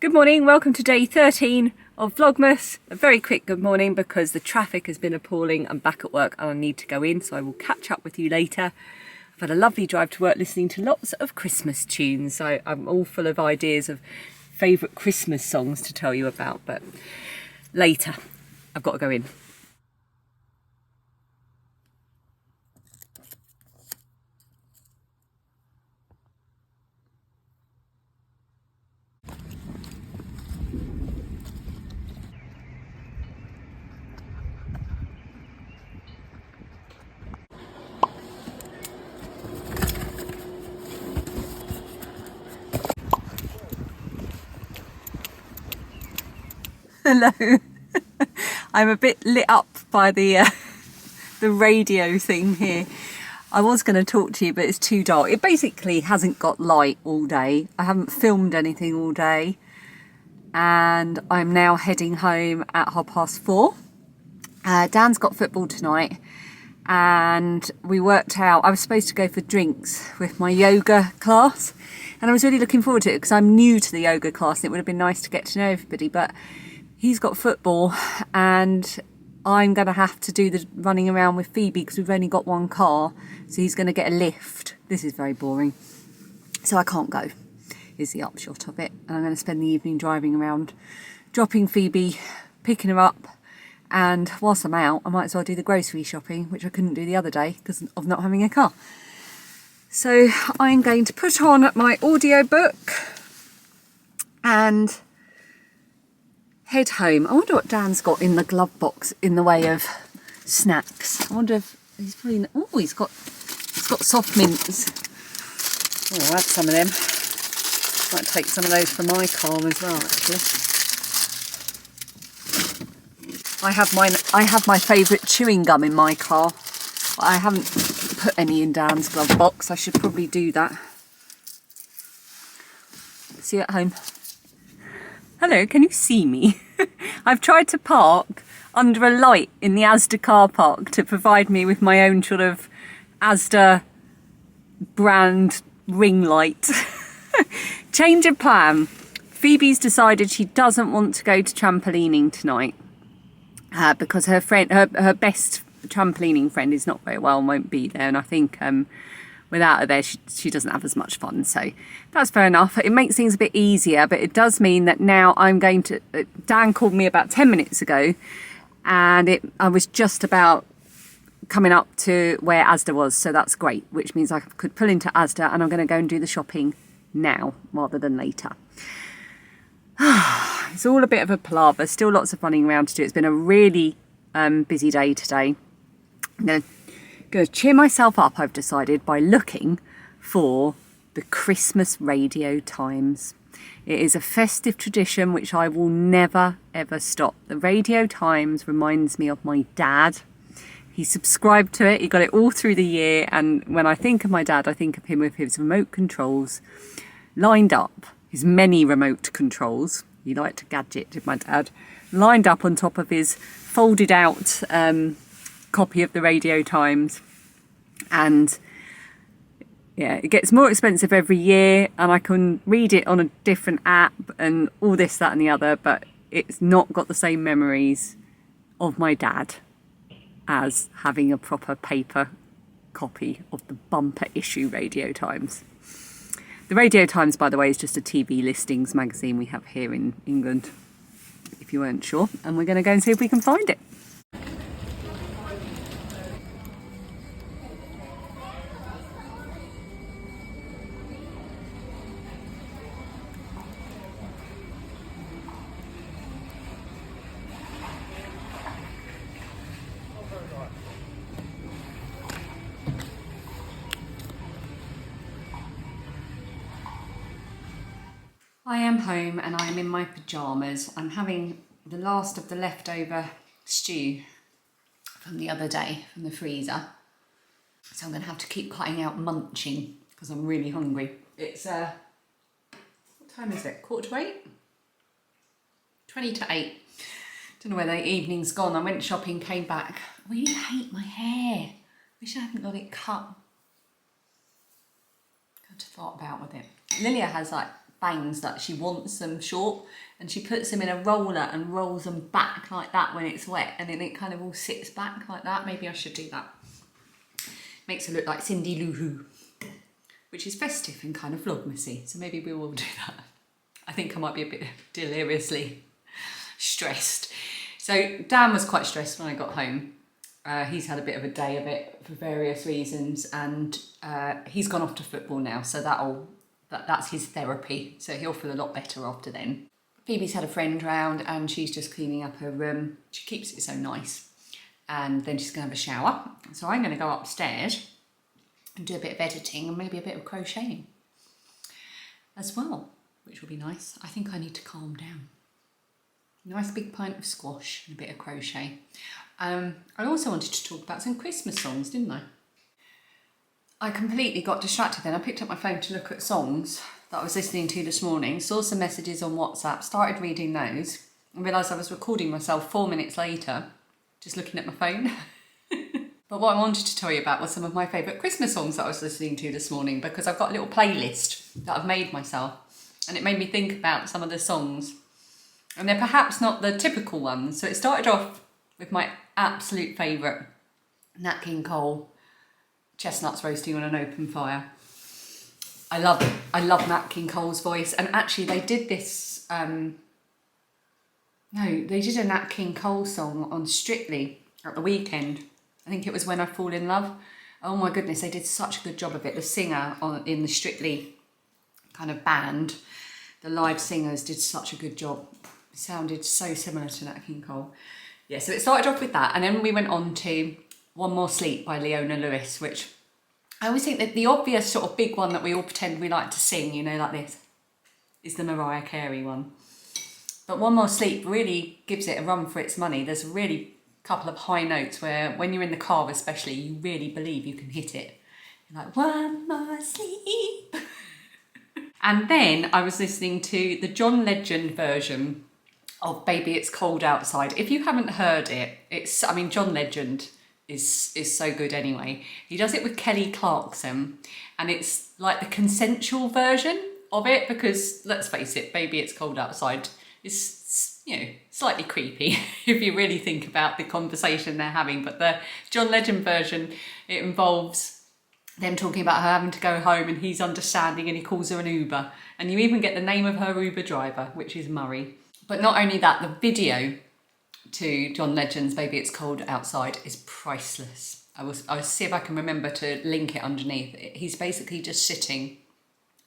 Good morning, welcome to day 13 of Vlogmas. A very quick good morning because the traffic has been appalling. I'm back at work and I need to go in, so I will catch up with you later. I've had a lovely drive to work listening to lots of Christmas tunes, so I'm all full of ideas of favourite Christmas songs to tell you about, but later. I've got to go in. Hello. I'm a bit lit up by the radio thing here. I was going to talk to you, but it's too dark. It basically hasn't got light all day. I haven't filmed anything all day. And I'm now heading home at 4:30. Dan's got football tonight. And we worked out, I was supposed to go for drinks with my yoga class. And I was really looking forward to it because I'm new to the yoga class and it would have been nice to get to know everybody. But he's got football and I'm going to have to do the running around with Phoebe because we've only got one car. So he's going to get a lift. This is very boring. So I can't go, is the upshot of it. And I'm going to spend the evening driving around, dropping Phoebe, picking her up. And whilst I'm out, I might as well do the grocery shopping, which I couldn't do the other day because of not having a car. So I'm going to put on my audiobook and head home. I wonder what Dan's got in the glove box in the way of snacks. I wonder if he's probably... Oh, he's got soft mints. Oh, I'll have some of them. Might take some of those for my car as well, actually. I have my favourite chewing gum in my car. But I haven't put any in Dan's glove box. I should probably do that. See you at home. Hello, can you see me? I've tried to park under a light in the Asda car park to provide me with my own sort of Asda brand ring light. Change of plan. Phoebe's decided she doesn't want to go to trampolining tonight because her friend, her best trampolining friend is not very well and won't be there, and I think without her there she doesn't have as much fun, so that's fair enough. It makes things a bit easier, but it does mean that now I'm going to... Dan called me about 10 minutes ago and I was just about coming up to where Asda was, so that's great, which means I could pull into Asda and I'm going to go and do the shopping now rather than later. It's all a bit of a palaver, still lots of running around to do. It's been a really busy day today. I'm going to cheer myself up, I've decided, by looking for the Christmas Radio Times. It is a festive tradition which I will never ever stop. The Radio Times reminds me of my dad. He subscribed to it, he got it all through the year, and when I think of my dad, I think of him with his remote controls lined up, his many remote controls. He liked to gadget, did my dad, lined up on top of his folded out copy of the Radio Times. And yeah, it gets more expensive every year and I can read it on a different app and all this, that and the other, but it's not got the same memories of my dad as having a proper paper copy of the bumper issue Radio Times. The Radio Times, by the way, is just a TV listings magazine we have here in England, if you weren't sure, and we're going to go and see if we can find it. I am home and I am in my pyjamas. I'm having the last of the leftover stew from the other day from the freezer. So I'm going to have to keep cutting out munching because I'm really hungry. It's, what time is it? 7:45? 7:50. Don't know where the evening's gone. I went shopping, came back. I really hate my hair. Wish I hadn't got it cut. Got to thought about with it. Lilia has like bangs that she wants them short, and she puts them in a roller and rolls them back like that when it's wet, and then it kind of all sits back like that. Maybe I should do that. Makes her look like Cindy Lou Who, which is festive and kind of vlogmasy, so maybe we will do that. I think I might be a bit deliriously stressed. So Dan was quite stressed when I got home. He's had a bit of a day of it for various reasons, and he's gone off to football now, so that's his therapy, so he'll feel a lot better after then. Phoebe's had a friend round and she's just cleaning up her room. She keeps it so nice. And then she's going to have a shower. So I'm going to go upstairs and do a bit of editing and maybe a bit of crocheting as well, which will be nice. I think I need to calm down. Nice big pint of squash and a bit of crochet. I also wanted to talk about some Christmas songs, didn't I? I completely got distracted then. I picked up my phone to look at songs that I was listening to this morning, saw some messages on WhatsApp, started reading those, and realised I was recording myself 4 minutes later, just looking at my phone. But what I wanted to tell you about was some of my favourite Christmas songs that I was listening to this morning, because I've got a little playlist that I've made myself, and it made me think about some of the songs. And they're perhaps not the typical ones. So it started off with my absolute favourite, Nat King Cole, Chestnuts Roasting on an Open Fire. I love it. I love Nat King Cole's voice. And actually they did this, they did a Nat King Cole song on Strictly at the weekend. I think it was When I Fall in Love. Oh my goodness, they did such a good job of it. The singer in the Strictly kind of band, the live singers did such a good job. It sounded so similar to Nat King Cole. Yeah, so it started off with that, and then we went on to One More Sleep by Leona Lewis, which I always think that the obvious sort of big one that we all pretend we like to sing, you know, like this, is the Mariah Carey one. But One More Sleep really gives it a run for its money. There's a really couple of high notes where, when you're in the car especially, you really believe you can hit it. You're like, one more sleep. And then I was listening to the John Legend version of Baby It's Cold Outside. If you haven't heard it, John Legend is so good anyway. He does it with Kelly Clarkson, and it's like the consensual version of it, because let's face it, Baby It's Cold Outside is, you know, slightly creepy if you really think about the conversation they're having. But the John Legend version, it involves them talking about her having to go home, and he's understanding, and he calls her an Uber, and you even get the name of her Uber driver, which is Murray. But not only that, the video to John Legend's Baby It's Cold Outside is priceless. I'll see if I can remember to link it underneath. He's basically just sitting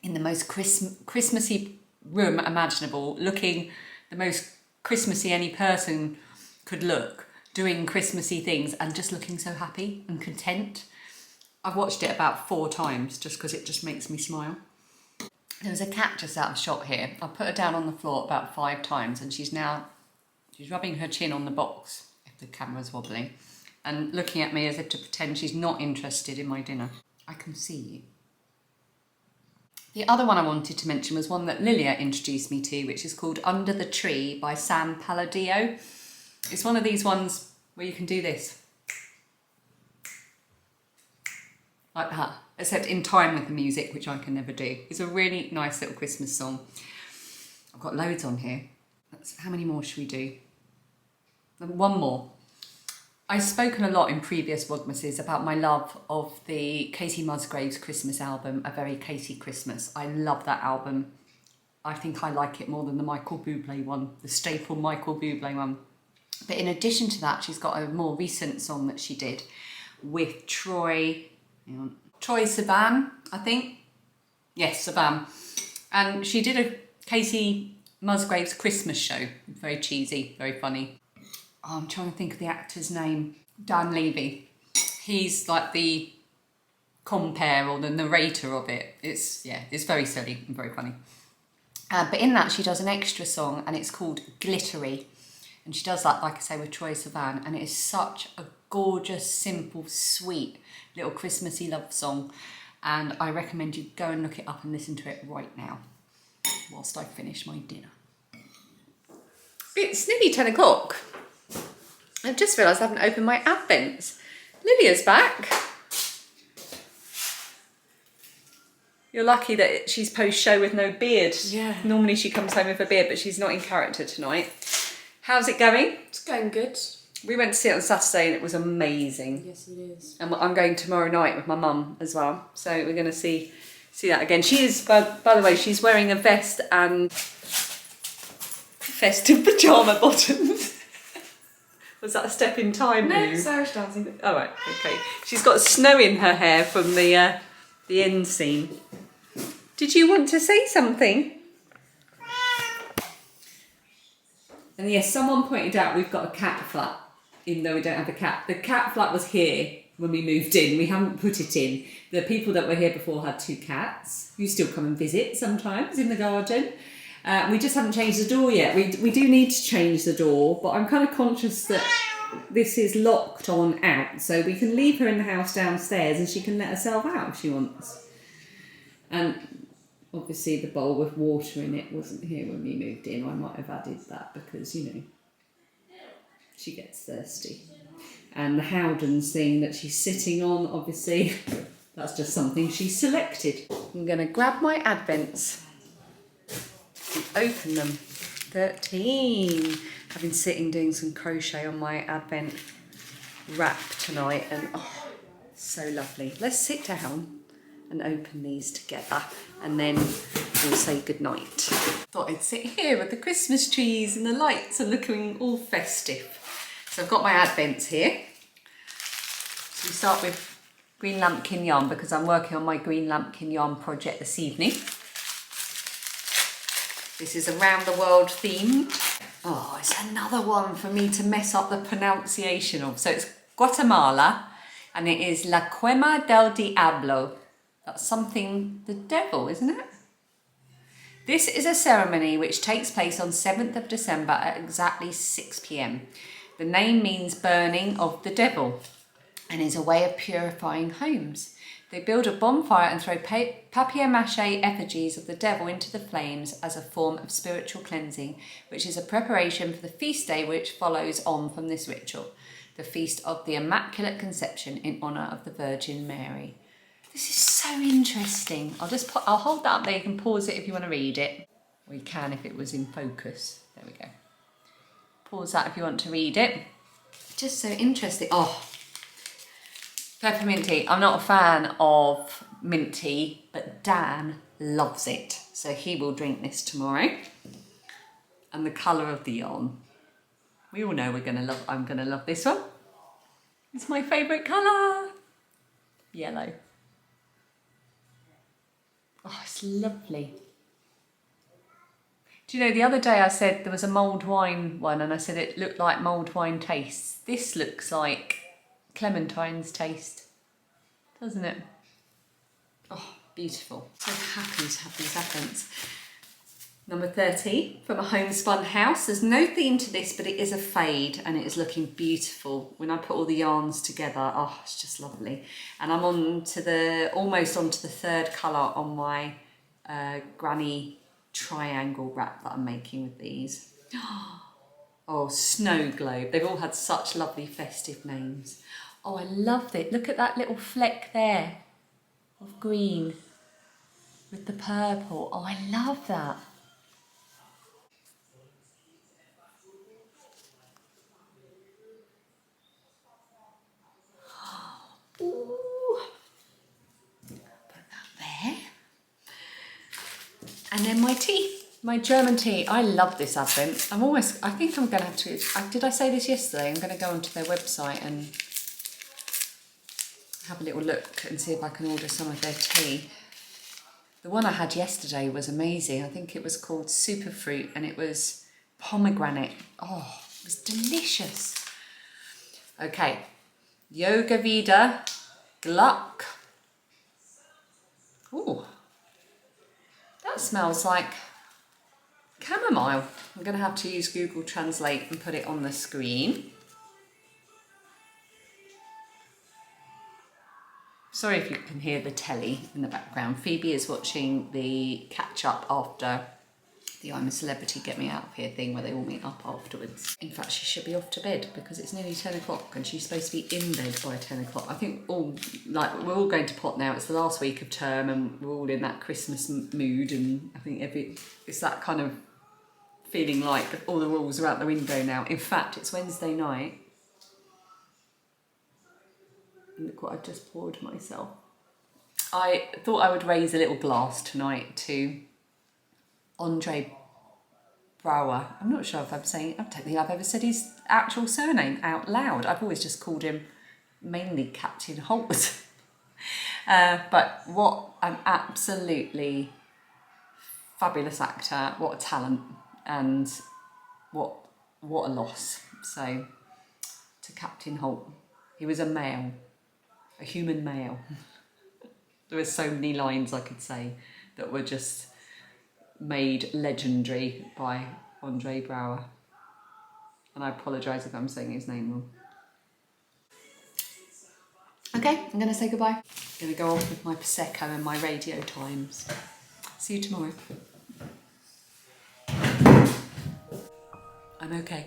in the most Christmassy room imaginable, looking the most Christmassy any person could look, doing Christmassy things and just looking so happy and content. I've watched it about 4 times just because it just makes me smile. There was a cat just out of shot here. I put her down on the floor about 5 times, and she's rubbing her chin on the box, if the camera's wobbling, and looking at me as if to pretend she's not interested in my dinner. I can see you. The other one I wanted to mention was one that Lilia introduced me to, which is called Under the Tree by Sam Palladio. It's one of these ones where you can do this. Like that, except in time with the music, which I can never do. It's a really nice little Christmas song. I've got loads on here. How many more should we do? One more. I've spoken a lot in previous Vlogmases about my love of the Casey Musgraves Christmas album, A Very Casey Christmas. I love that album. I think I like it more than the Michael Bublé one, the staple Michael Bublé one. But in addition to that, she's got a more recent song that she did with Troye Sivan, I think. Yes, Sivan. And she did a Casey Musgraves Christmas show. Very cheesy, very funny. Oh, I'm trying to think of the actor's name. Dan Levy. He's like the compere or the narrator of it. It's very silly and very funny. But in that, she does an extra song, and it's called Glittery. And she does that, like I say, with Troye Sivan, and it is such a gorgeous, simple, sweet little Christmassy love song. And I recommend you go and look it up and listen to it right now, whilst I finish my dinner. It's nearly 10 o'clock. I've just realised I haven't opened my Advents. Lilia's back. You're lucky that she's post-show with no beard. Yeah. Normally she comes home with a beard, but she's not in character tonight. How's it going? It's going good. We went to see it on Saturday and it was amazing. Yes, it is. And I'm going tomorrow night with my mum as well. So we're going to see that again. She is, by the way, she's wearing a vest and festive pyjama bottoms. Was that a step in time? No, Sarah's dancing. Oh, right, okay. She's got snow in her hair from the end scene. Did you want to say something? And yes, someone pointed out we've got a cat flat, even though we don't have a cat. The cat flat was here when we moved in. We haven't put it in. The people that were here before had 2 cats who still come and visit sometimes in the garden. We just haven't changed the door yet. We do need to change the door, but I'm kind of conscious that this is locked on out, so we can leave her in the house downstairs and she can let herself out if she wants. And obviously the bowl with water in it wasn't here when we moved in. I might have added that because, you know, she gets thirsty. And the Howdens thing that she's sitting on, obviously, that's just something she selected. I'm going to grab my Advents and open them. 13. I've been sitting doing some crochet on my Advent wrap tonight and oh, so lovely. Let's sit down and open these together and then we'll say goodnight. Thought I'd sit here with the Christmas trees and the lights are looking all festive. So I've got my Advents here. So we start with green lambkin yarn because I'm working on my green lambkin yarn project this evening. This is around the world themed. Oh, it's another one for me to mess up the pronunciation of. So it's Guatemala and it is La Quema del Diablo. That's something, the devil, isn't it? This is a ceremony which takes place on 7th of December at exactly 6 p.m. The name means burning of the devil and is a way of purifying homes. They build a bonfire and throw papier-mâché effigies of the devil into the flames as a form of spiritual cleansing, which is a preparation for the feast day which follows on from this ritual, the Feast of the Immaculate Conception in honour of the Virgin Mary. This is so interesting. I'll hold that up there. You can pause it if you want to read it. Or you can if it was in focus. There we go. Pause that if you want to read it. Just so interesting. Oh, peppermint tea. I'm not a fan of mint tea, but Dan loves it. So he will drink this tomorrow. And the colour of the yarn. We all know I'm gonna love this one. It's my favourite colour. Yellow. Oh, it's lovely. Do you know, the other day I said there was a mulled wine one and I said it looked like mulled wine tastes. This looks like clementine's taste, doesn't it? Oh, beautiful. So happy to have these Advents. Number 30, from a homespun house. There's no theme to this, but it is a fade and it is looking beautiful. When I put all the yarns together, oh, it's just lovely. And I'm almost onto the 3rd colour on my granny triangle wrap that I'm making with these. Oh, Snow Globe. They've all had such lovely festive names. Oh, I love it. Look at that little fleck there of green with the purple. Oh, I love that. Ooh. Put that there. And then my tea, my German tea. I love this Advent. I think I'm going to have to, did I say this yesterday? I'm going to go onto their website and have a little look and see if I can order some of their tea. The one I had yesterday was amazing. I think it was called Superfruit and it was pomegranate. Oh, it was delicious. Okay. Yoga Vida Gluck. Ooh, that smells like chamomile. I'm going to have to use Google Translate and put it on the screen. Sorry if you can hear the telly in the background. Phoebe is watching the catch up after the I'm a Celebrity, Get Me Out of Here thing where they all meet up afterwards. In fact, she should be off to bed because it's nearly 10 o'clock and she's supposed to be in bed by 10 o'clock. I think we're all going to pot now. It's the last week of term and we're all in that Christmas mood, and I think it's that kind of feeling like all the rules are out the window now. In fact, it's Wednesday night. Look what I've just poured myself. I thought I would raise a little glass tonight to Andre Brouwer. I'm not sure if I don't think I've ever said his actual surname out loud. I've always just called him mainly Captain Holt. But what an absolutely fabulous actor, what a talent, and what a loss. So to Captain Holt, he was a male, a human male. There were so many lines I could say that were just made legendary by Andre Brouwer. And I apologise if I'm saying his name wrong. Okay, I'm going to say goodbye. I'm going to go off with my Prosecco and my Radio Times. See you tomorrow. I'm okay.